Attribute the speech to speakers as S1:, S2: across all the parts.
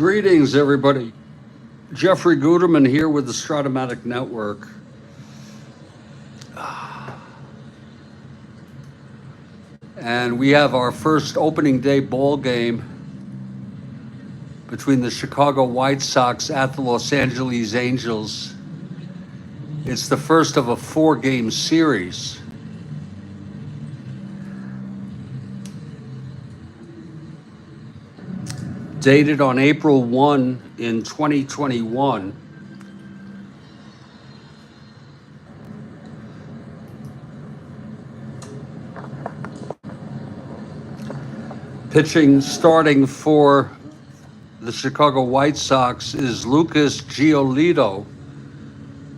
S1: Greetings, everybody. Jeffrey Guterman here with the Strat-O-Matic Network. And we have our first opening day ball game between the Chicago White Sox at the Los Angeles Angels. It's the first of a 4-game series. Dated on April 1 in 2021. Pitching starting for the Chicago White Sox is Lucas Giolito.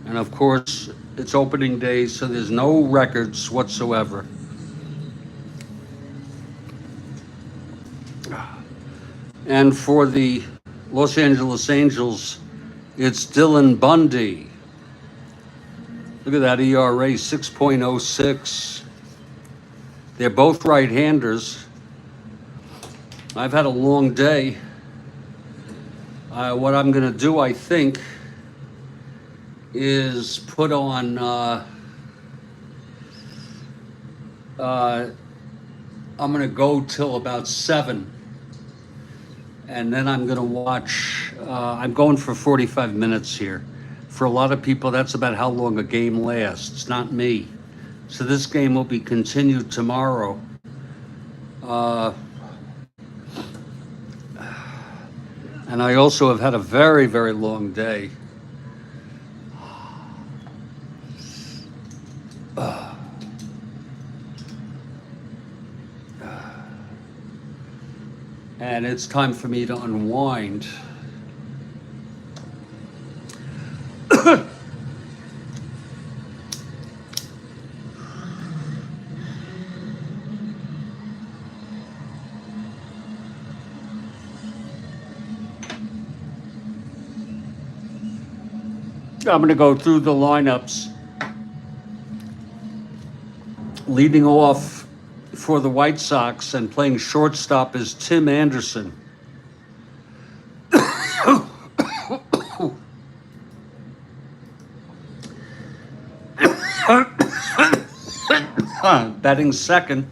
S1: And of course, it's opening day, so there's no records whatsoever. And for the Los Angeles Angels, it's Dylan Bundy. Look at that ERA, 6.06. They're both right-handers. I've had a long day. What I'm going to do, I think, is put on I'm going to go till about 7. And then I'm going to watch, I'm going for 45 minutes here. For a lot of people, that's about how long a game lasts, not me. So this game will be continued tomorrow. And I also have had a very, very long day. And it's time for me to unwind. I'm going to go through the lineups. Leading off for the White Sox and playing shortstop is Tim Anderson. Batting second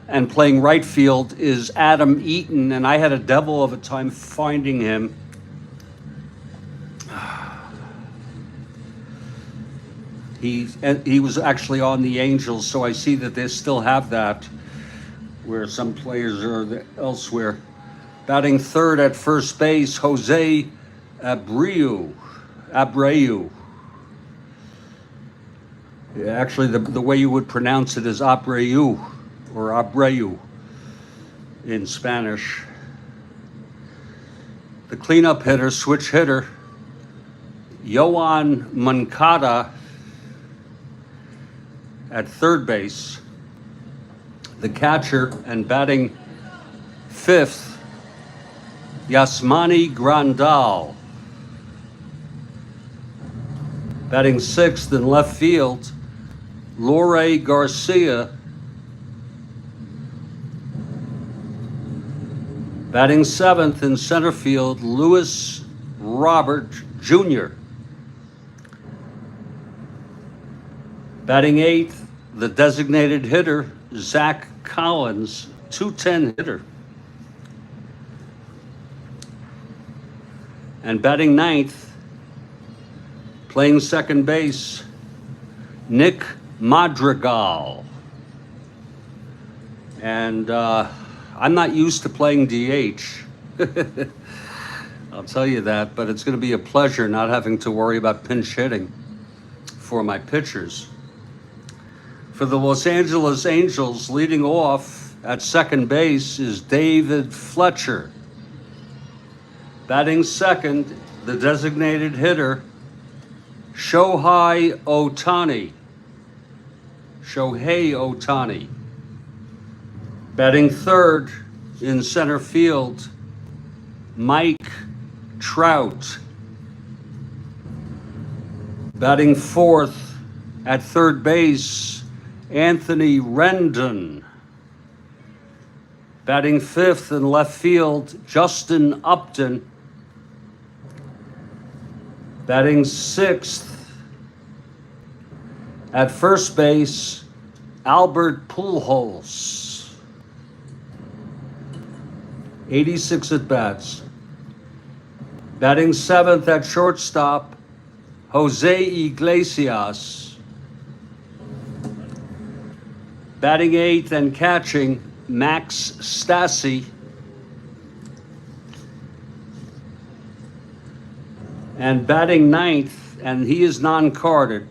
S1: and playing right field is Adam Eaton, and I had a devil of a time finding him. He was actually on the Angels, so I see that they still have that, where some players are elsewhere. Batting third at first base, Jose Abreu. Yeah, actually, the way you would pronounce it is Abreu, or Abreu in Spanish. The cleanup hitter, switch hitter, Yoan Moncada at third base. The catcher and batting fifth, Yasmani Grandal. Batting sixth in left field, Lore Garcia. Batting seventh in center field, Louis Robert Jr. Batting eighth, the designated hitter, Zach Collins, 210 hitter. And batting ninth, playing second base, Nick Madrigal. And I'm not used to playing DH. I'll tell you that, but it's going to be a pleasure not having to worry about pinch hitting for my pitchers. For the Los Angeles Angels, leading off at second base is David Fletcher. Batting second, the designated hitter, Shohei Ohtani. Batting third in center field, Mike Trout. Batting fourth at third base, Anthony Rendon. Batting fifth in left field, Justin Upton. Batting sixth at first base, Albert Pujols. 86 at-bats. Batting seventh at shortstop, Jose Iglesias. Batting eighth and catching, Max Stassi. And batting ninth, and he is non-carded,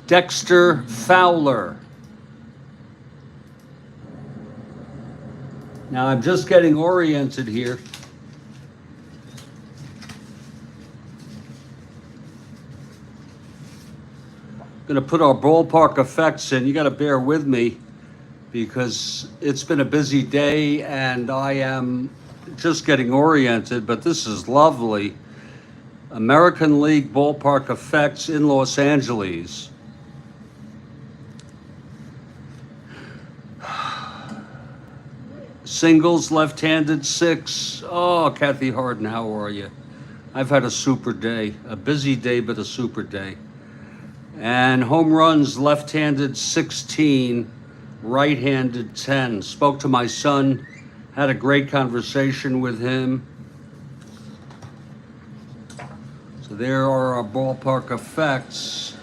S1: Dexter Fowler. Now I'm just getting oriented here. Going to put our ballpark effects in. You got to bear with me because it's been a busy day and I am just getting oriented, but this is lovely. American League ballpark effects in Los Angeles. Singles, left-handed, 6. Oh, Kathy Harden, how are you? I've had a super day, a busy day, but a super day. And home runs, left-handed, 16, right-handed, 10. Spoke to my son, had a great conversation with him. So there are our ballpark effects.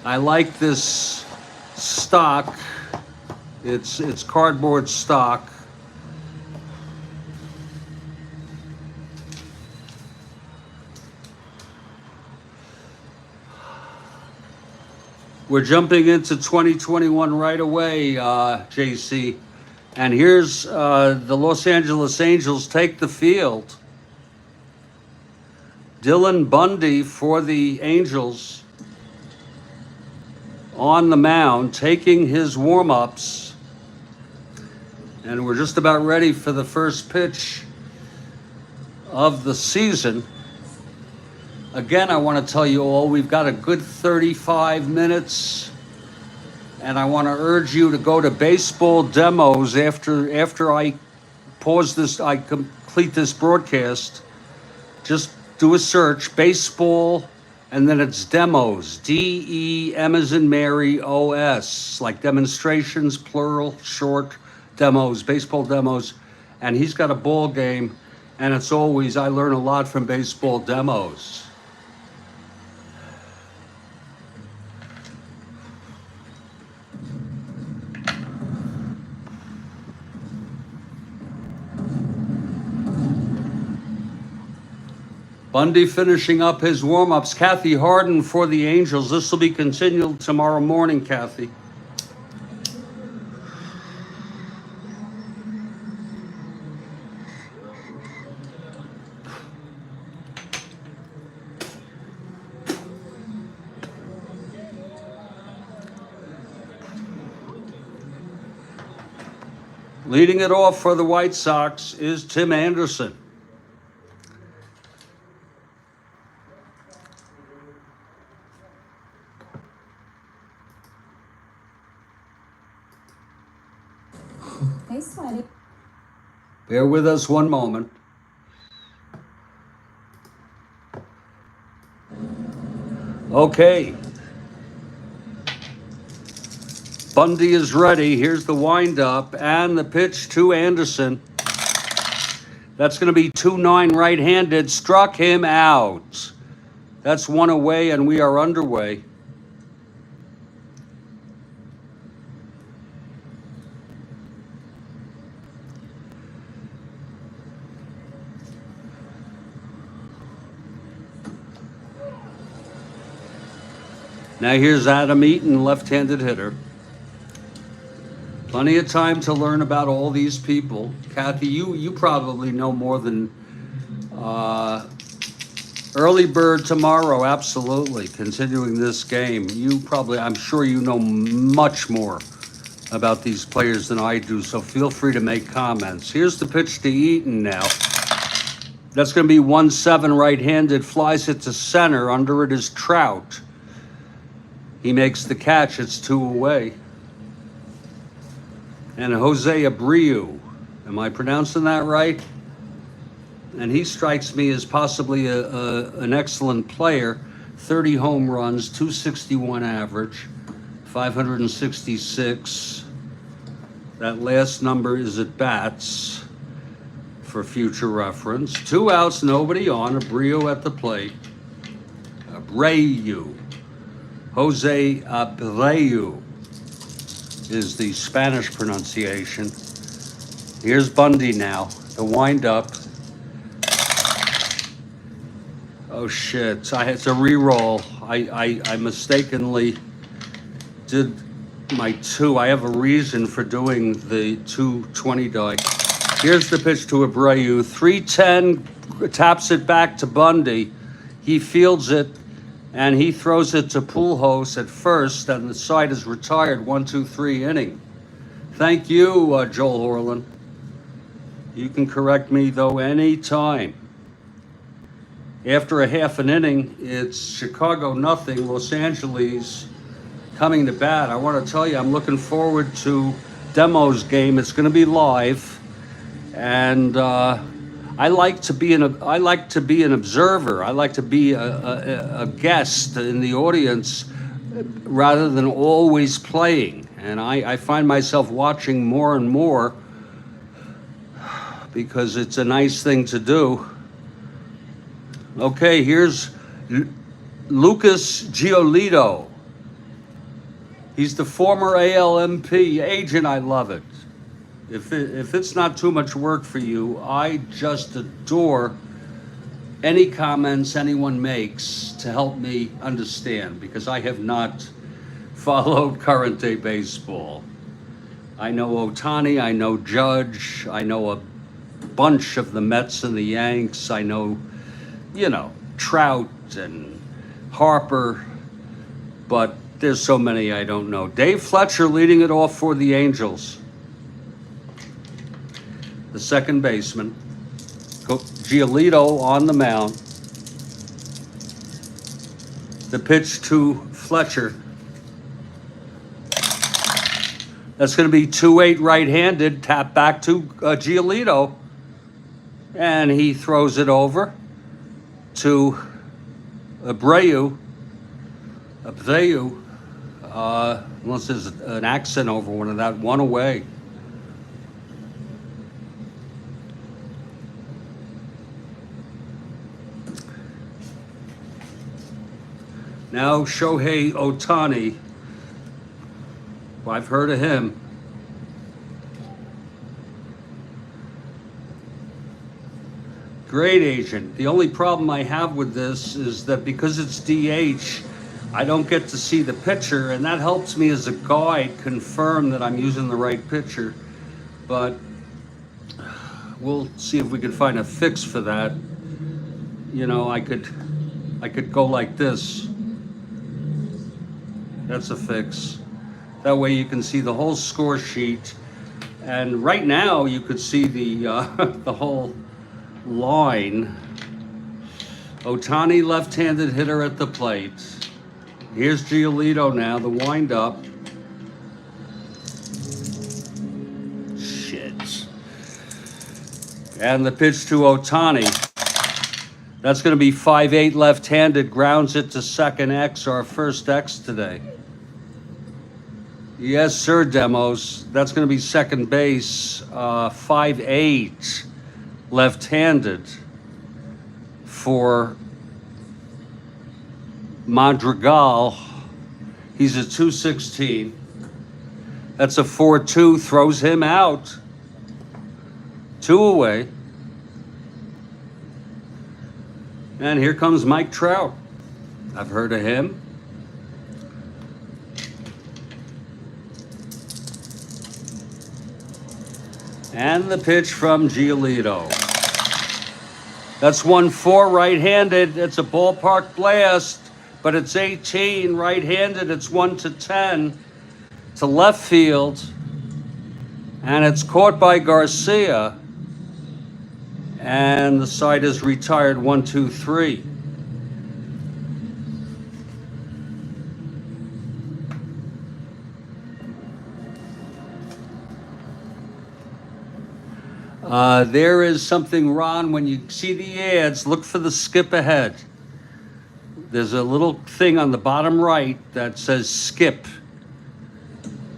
S1: I like this stock. It's cardboard stock. We're jumping into 2021 right away, JC. And here's the Los Angeles Angels take the field. Dylan Bundy for the Angels on the mound, taking his warm-ups. And we're just about ready for the first pitch of the season. Again, I want to tell you all, we've got a good 35 minutes, and I want to urge you to go to baseball demos after I pause this, I complete this broadcast. Just do a search, baseball, and then it's demos, D-E-M as in Mary, O-S, like demonstrations, plural, short, demos, baseball demos, and he's got a ball game, and it's always, I learn a lot from baseball demos. Bundy finishing up his warm-ups. Kathy Harden for the Angels. This will be continued tomorrow morning, Kathy. Leading it off for the White Sox is Tim Anderson.
S2: Hey, Sweaty.
S1: Bear with us one moment. Okay. Bundy is ready. Here's the windup and the pitch to Anderson. That's going to be 2-9 right-handed. Struck him out. That's one away, and we are underway. Now here's Adam Eaton, left-handed hitter. Plenty of time to learn about all these people. Kathy, you probably know more than early bird tomorrow, absolutely. Continuing this game, I'm sure you know much more about these players than I do, so feel free to make comments. Here's the pitch to Eaton now. That's going to be 1-7 right-handed, flies it to center. Under it is Trout. He makes the catch. It's 2 away. And Jose Abreu, am I pronouncing that right? And he strikes me as possibly an excellent player. 30 home runs, 261 average, 566. That last number is at bats for future reference. 2 outs, nobody on. Abreu at the plate. Abreu. Jose Abreu is the Spanish pronunciation. Here's Bundy now, the wind-up. Oh shit, it's a re-roll. I mistakenly did my 2. I have a reason for doing the 220 die. Here's the pitch to Abreu. 3-10, taps it back to Bundy. He fields it, and he throws it to Pujols at first, and the side is retired. 1-2-3 inning. Thank you, Joel Horlin. You can correct me, though, any time. After a half an inning, it's Chicago nothing, Los Angeles coming to bat. I want to tell you, I'm looking forward to Demo's game. It's going to be live, and I like to be an observer. I like to be a guest in the audience rather than always playing. And I find myself watching more and more because it's a nice thing to do. Okay, here's Lucas Giolito. He's the former ALMP agent. I love it. If it's not too much work for you, I just adore any comments anyone makes to help me understand, because I have not followed current day baseball. I know Ohtani, I know Judge, I know a bunch of the Mets and the Yanks, I know, Trout and Harper, but there's so many I don't know. Dave Fletcher leading it off for the Angels. The second baseman. Giolito on the mound. The pitch to Fletcher. That's going to be 2-8 right-handed, tap back to Giolito. And he throws it over to Abreu, unless there's an accent over one of that, 1 away. Now Shohei Ohtani, well, I've heard of him. Great agent. The only problem I have with this is that because it's DH, I don't get to see the pitcher, and that helps me as a guide confirm that I'm using the right pitcher. But we'll see if we can find a fix for that. I could go like this. That's a fix. That way you can see the whole score sheet, and right now you could see the whole line. Ohtani, left-handed hitter at the plate. Here's Giolito now, the wind-up. Shit. And the pitch to Ohtani. That's going to be 5-8 left-handed, grounds it to second X, our first X today. Yes, sir, Demos. That's going to be second base, 5-8 left-handed for Madrigal. He's a 216. That's a 4-2, throws him out. 2 away. And here comes Mike Trout. I've heard of him. And the pitch from Giolito. That's 1-4 right-handed. It's a ballpark blast, but it's 18 right-handed. It's 1-10 to left field, and it's caught by Garcia. And the side is retired 1, 2, 3. There is something, Ron, when you see the ads, look for the skip ahead. There's a little thing on the bottom right that says skip.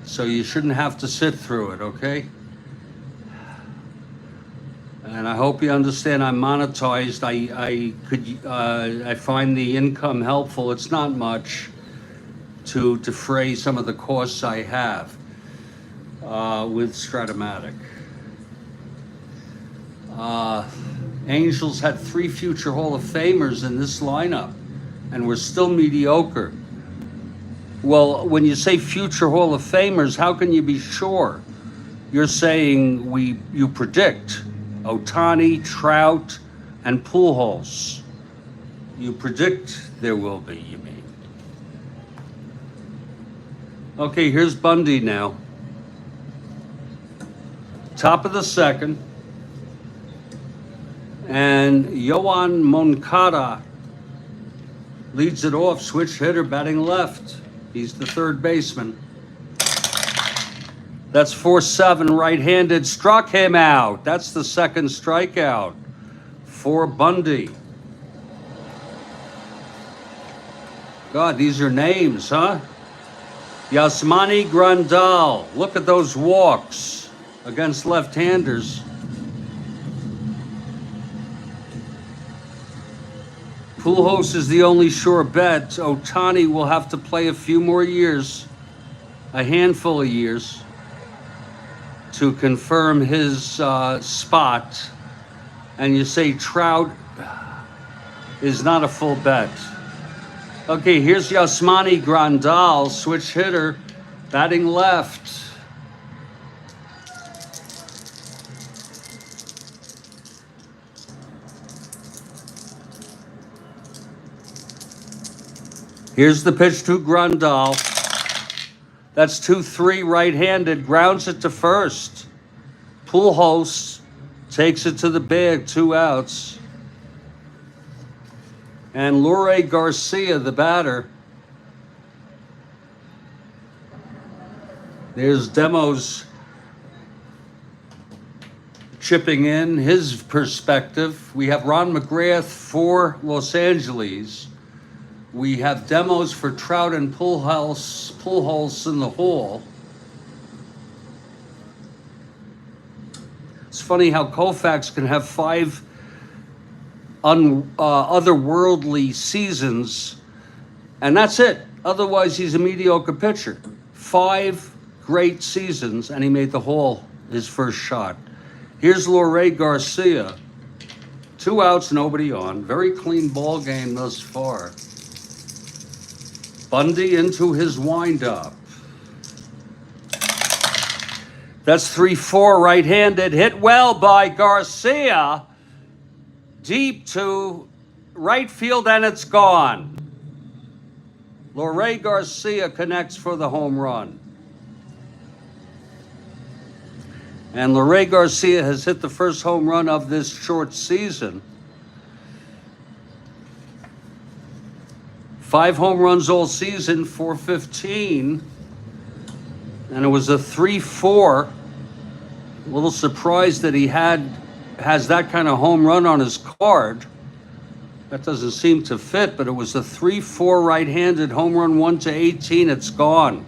S1: So you shouldn't have to sit through it, okay? And I hope you understand I'm monetized. I find the income helpful. It's not much to defray some of the costs I have with Strat-O-Matic. Angels had 3 future Hall of Famers in this lineup, and we're still mediocre. Well, when you say future Hall of Famers, how can you be sure? You're saying you predict Ohtani, Trout, and Pujols. You predict there will be, you mean? Okay, here's Bundy now. Top of the second. And Yoan Moncada leads it off, switch hitter, batting left. He's the third baseman. That's 4-7, right-handed, struck him out. That's the second strikeout for Bundy. God, these are names, huh? Yasmani Grandal. Look at those walks against left-handers. Pujols is the only sure bet. Ohtani will have to play a few more years, a handful of years, to confirm his spot. And you say Trout is not a full bet. Okay, here's Yasmani Grandal, switch hitter, batting left. Here's the pitch to Grandal. That's 2-3, right-handed, grounds it to first. Pujols takes it to the bag, 2 outs. And Leury Garcia, the batter. There's Demos chipping in his perspective. We have Ron McGrath for Los Angeles. We have demos for Trout and Pujols in the hall. It's funny how Koufax can have 5 otherworldly seasons, and that's it. Otherwise, he's a mediocre pitcher. 5 great seasons, and he made the hall his first shot. Here's Leury Garcia. 2 outs, nobody on. Very clean ball game thus far. Bundy into his windup. That's 3-4, right-handed, hit well by Garcia. Deep to right field, and it's gone. Leury Garcia connects for the home run. And Leury Garcia has hit the first home run of this short season. 5 home runs all season, 415. And it was a 3-4. A little surprised that he has that kind of home run on his card. That doesn't seem to fit, but it was a 3-4 right-handed home run, 1-18. It's gone.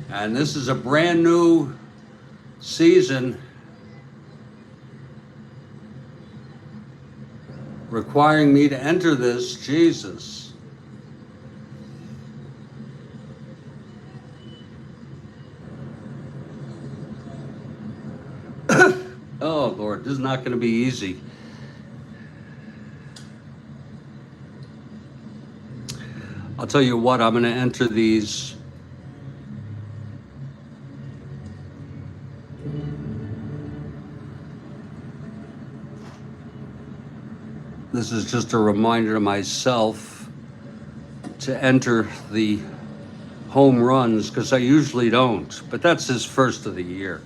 S1: And this is a brand new season requiring me to enter this. Jesus. Oh, Lord, this is not going to be easy. I'll tell you what, I'm going to enter these. This is just a reminder to myself to enter the home runs because I usually don't, but that's his first of the year.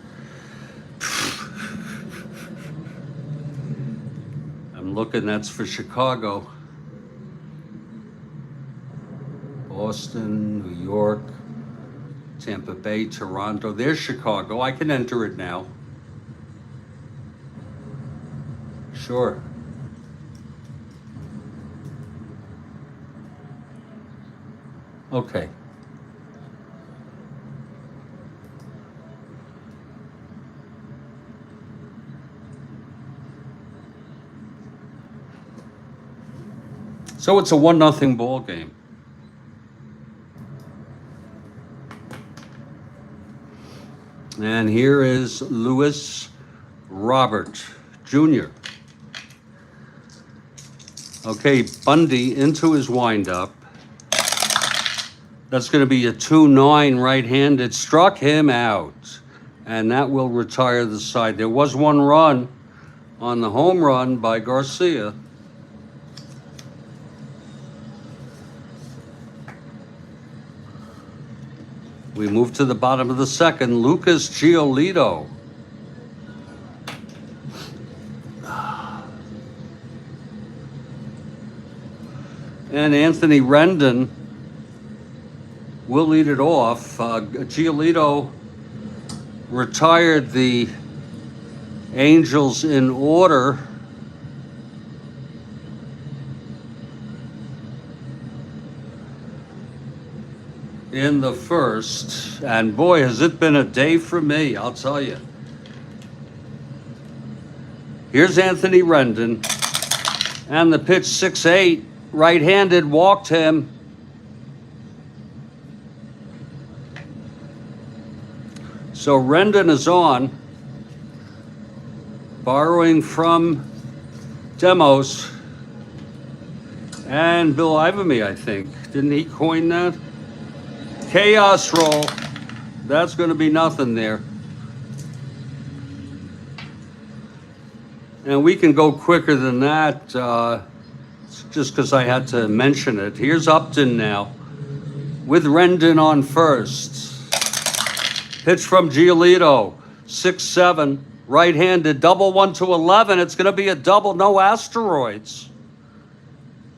S1: I'm looking, that's for Chicago, Boston, New York, Tampa Bay, Toronto. There's Chicago. I can enter it now. Sure. Okay. So it's a 1-0 ball game. And here is Lewis Robert Jr. Okay, Bundy into his windup. That's going to be a 2-9 right-handed. Struck him out, and that will retire the side. There was one run on the home run by Garcia. We move to the bottom of the second. Lucas Giolito. And Anthony Rendon will lead it off. Giolito retired the Angels in order. In the first, and boy, has it been a day for me, I'll tell you. Here's Anthony Rendon, and the pitch 6-8, right-handed, walked him. So Rendon is on, borrowing from Demos and Bill Ivamy, I think. Didn't he coin that? Chaos roll. That's going to be nothing there. And we can go quicker than that, just because I had to mention it. Here's Upton now, with Rendon on first. Pitch from Giolito, 6-7, right-handed, double 1-11. It's going to be a double, no asteroids.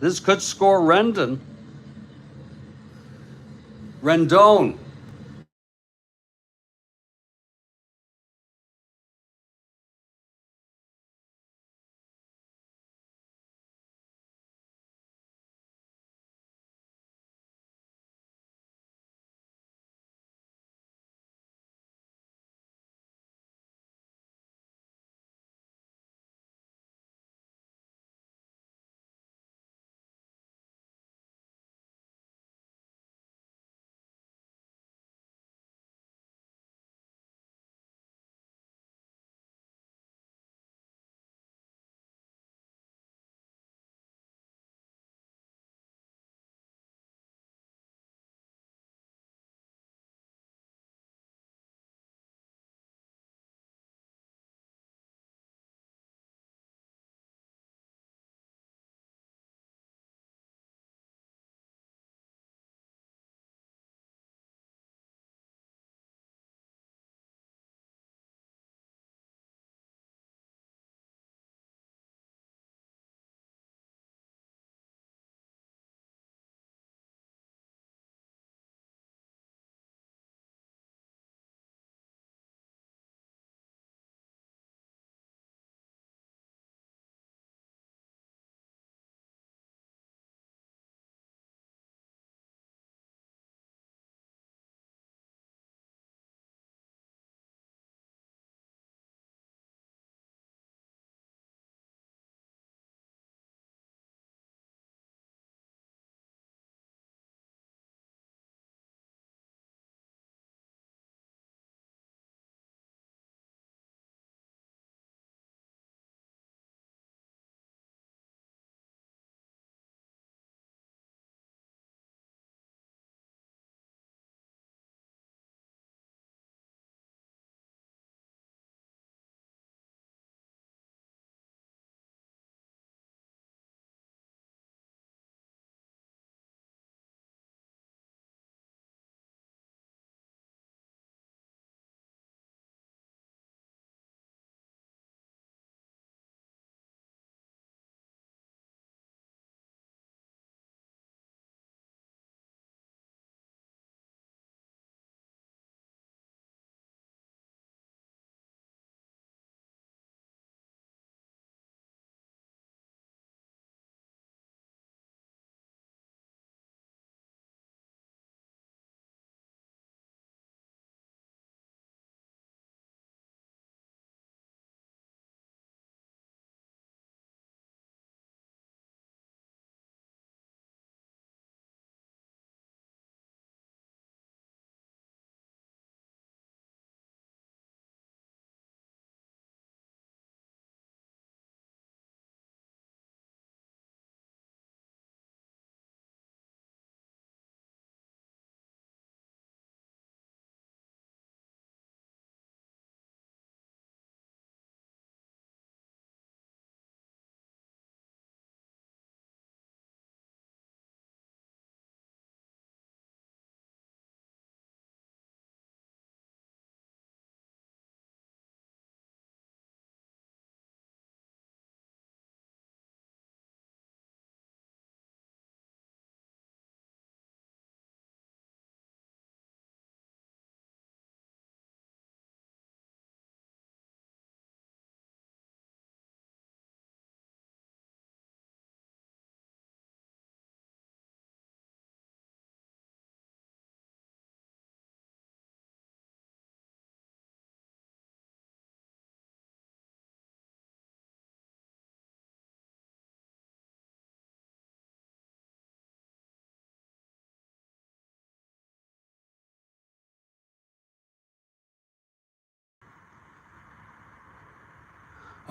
S1: This could score Rendon. Rendon.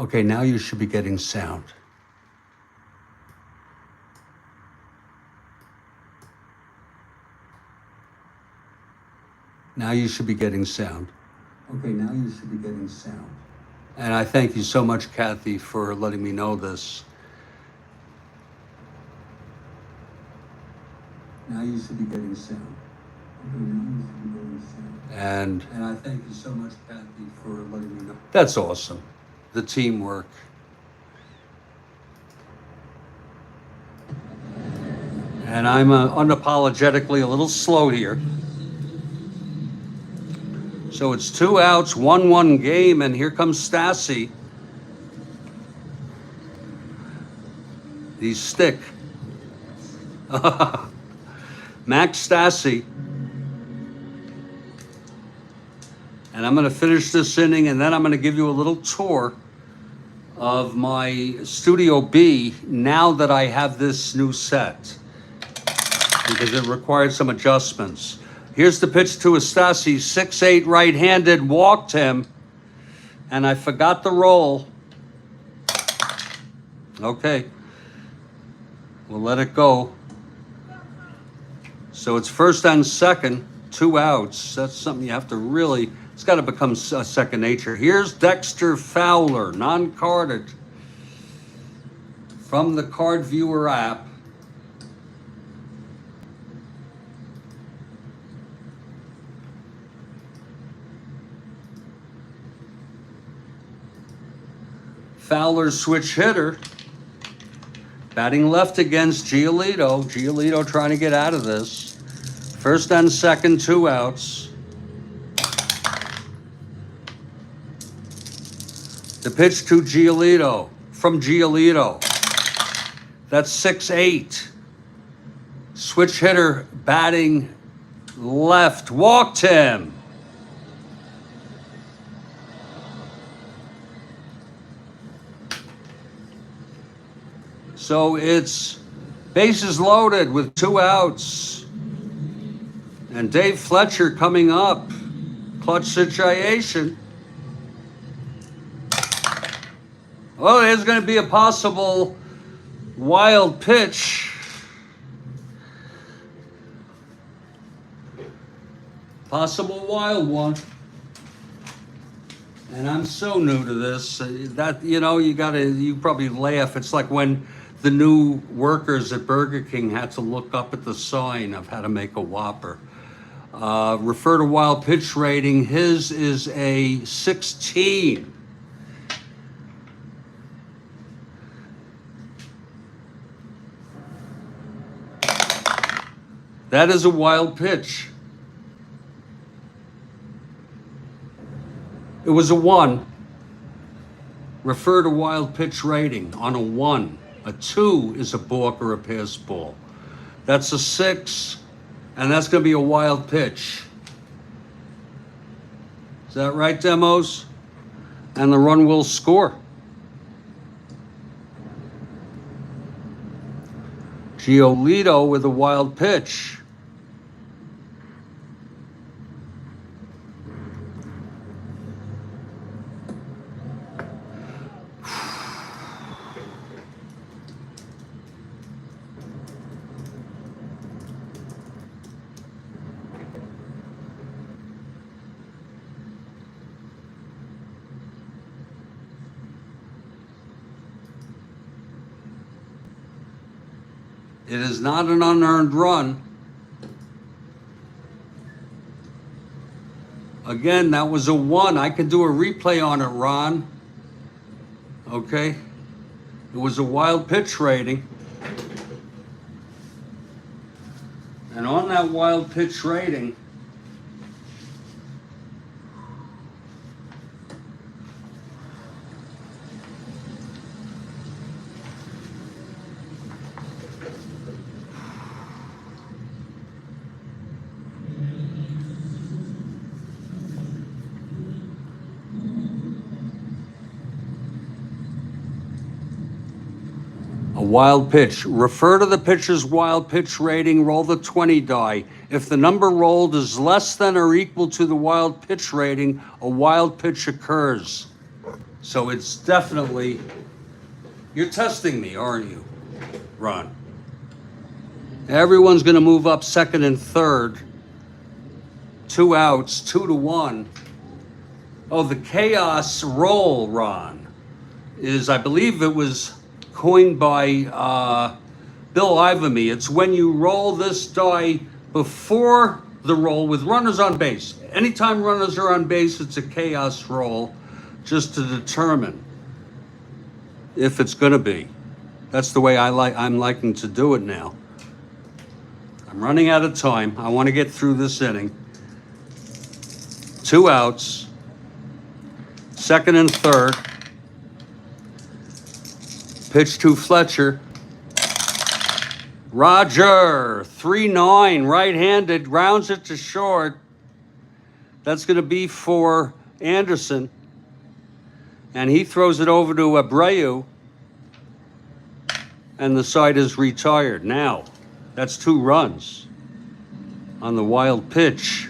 S1: Okay, now you should be getting sound. Now you should be getting sound. Okay, now you should be getting sound. And I thank you so much, Kathy, for letting me know this. Now you should be getting sound. Okay, now you should be getting sound. And I thank you so much, Kathy, for letting me know. That's awesome. The teamwork. And I'm unapologetically a little slow here. So it's 2 outs, 1-1 game, and here comes Stassi. The stick. Max Stassi. And I'm going to finish this inning, and then I'm going to give you a little tour of my Studio B now that I have this new set, because it required some adjustments. Here's the pitch to Stassi, 6'8", right-handed, walked him, and I forgot the roll. Okay, we'll let it go. So it's first and second, 2 outs. That's something you have to really, it's got to become second nature. Here's Dexter Fowler, non-carded, from the Card Viewer app. Fowler's switch hitter, batting left against Giolito. Giolito trying to get out of this. First and second, 2 outs. The pitch to Giolito, from Giolito. That's 6'8". Switch hitter batting left, walked him. So it's bases loaded with 2 outs. And Dave Fletcher coming up. Clutch situation. Oh, there's going to be a possible wild pitch. Possible wild one. And I'm so new to this that, you probably laugh. It's like when the new workers at Burger King had to look up at the sign of how to make a Whopper. Refer to wild pitch rating. His is a 16. That is a wild pitch. It was a 1. Refer to wild pitch rating on a 1. A 2 is a balk or a pass ball. That's a 6, and that's going to be a wild pitch. Is that right, Demos? And the run will score. Giolito with a wild pitch. It is not an unearned run. Again, that was a 1. I could do a replay on it, Ron. Okay. It was a wild pitch rating. And on that wild pitch rating, a wild pitch. Refer to the pitcher's wild pitch rating, roll the 20 die. If the number rolled is less than or equal to the wild pitch rating, a wild pitch occurs. So it's definitely, you're testing me, aren't you, Ron? Everyone's going to move up second and third. 2 outs, 2-1. Oh, the chaos roll, Ron, is, I believe it was coined by Bill Ivamy. It's when you roll this die before the roll with runners on base. Anytime runners are on base, it's a chaos roll, just to determine if it's going to be. That's the way I'm liking to do it now. I'm running out of time. I want to get through this inning. 2 outs, second and third. Pitch to Fletcher. Roger, 3-9, right-handed, rounds it to short. That's going to be for Anderson. And he throws it over to Abreu. And the side is retired. Now, that's 2 runs on the wild pitch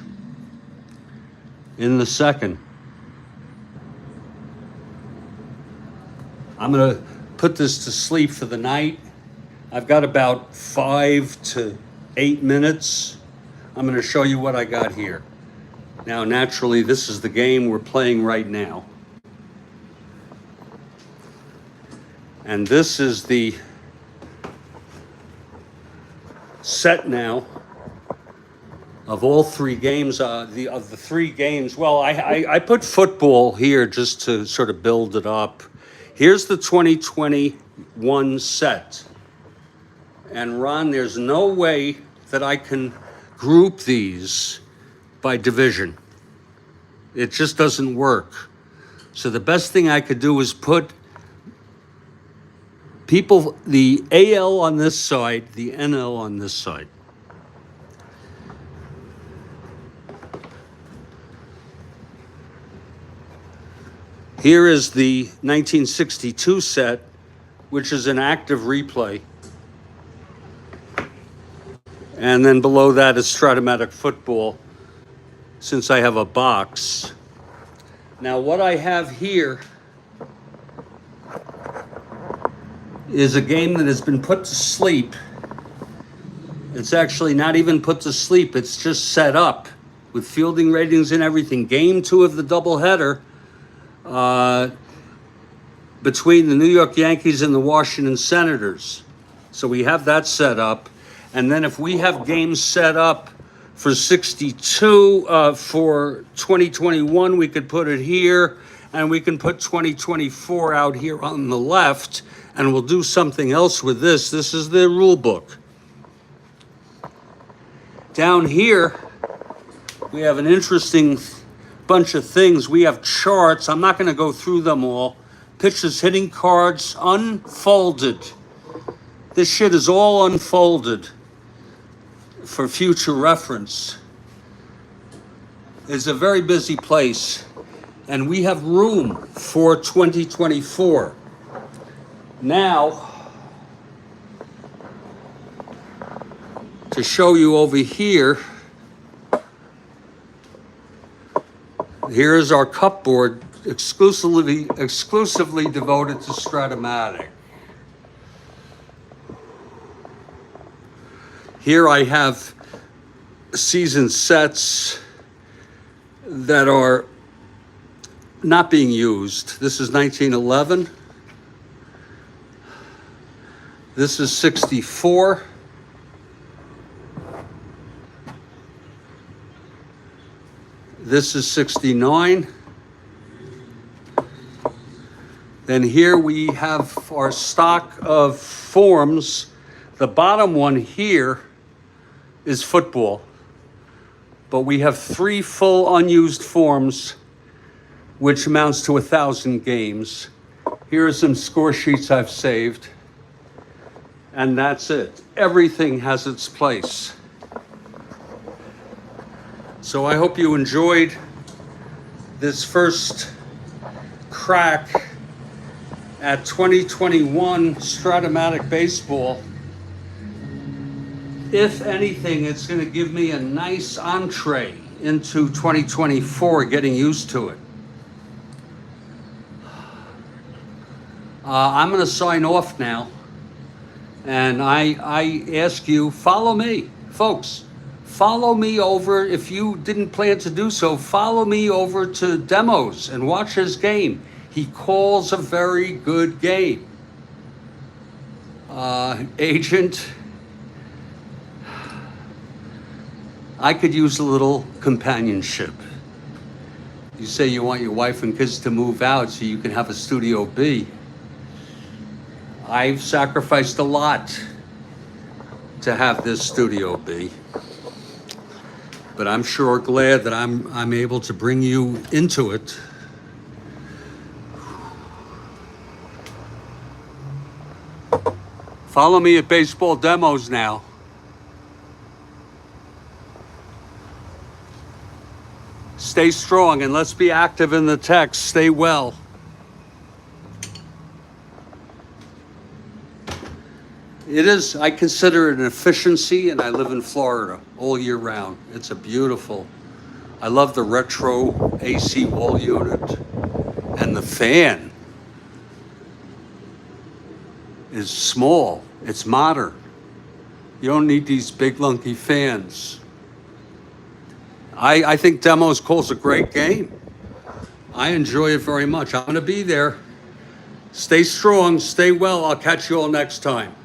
S1: in the second. I'm going to put this to sleep for the night. I've got about 5 to 8 minutes. I'm going to show you what I got here. Now, naturally, this is the game we're playing right now. And this is the set now of all 3 games, of the 3 games. Well, I put football here just to sort of build it up. Here's the 2021 set. And Ron, there's no way that I can group these by division. It just doesn't work. So the best thing I could do is put people, the AL on this side, the NL on this side. Here is the 1962 set, which is an active replay. And then below that is Strat-O-Matic football, since I have a box. Now what I have here is a game that has been put to sleep. It's actually not even put to sleep, it's just set up with fielding ratings and everything. Game 2 of the doubleheader between the New York Yankees and the Washington Senators. So we have that set up. And then if we have games set up for 62, for 2021, we could put it here, and we can put 2024 out here on the left, and we'll do something else with this. This is the rule book. Down here, we have an interesting bunch of things. We have charts. I'm not going to go through them all. Pitchers hitting cards unfolded. This shit is all unfolded for future reference. It's a very busy place, and we have room for 2024. Now, to show you over here, here is our cup board exclusively devoted to Strat-O-Matic. Here I have season sets that are not being used. This is 1911. This is 64. This is 69. Then here we have our stock of forms. The bottom one here is football, but we have 3 full unused forms, which amounts to 1,000 games. Here are some score sheets I've saved, and that's it. Everything has its place. So I hope you enjoyed this first crack at 2021 Strat-O-Matic baseball. If anything, it's going to give me a nice entree into 2024, getting used to it. I'm going to sign off now. And I ask you, follow me, folks. Follow me over, if you didn't plan to do so, follow me over to Demos and watch his game. He calls a very good game. Agent, I could use a little companionship. You say you want your wife and kids to move out so you can have a Studio B. I've sacrificed a lot to have this Studio B. But I'm sure glad that I'm able to bring you into it. Follow me at Baseball Demos now. Stay strong and let's be active in the text. Stay well. It is, I consider it an efficiency, and I live in Florida all year round. It's a beautiful, I love the retro AC wall unit, and the fan is small, it's modern. You don't need these big lunky fans. I think Demos calls a great game. I enjoy it very much. I'm gonna be there. Stay strong, stay well. I'll catch you all next time.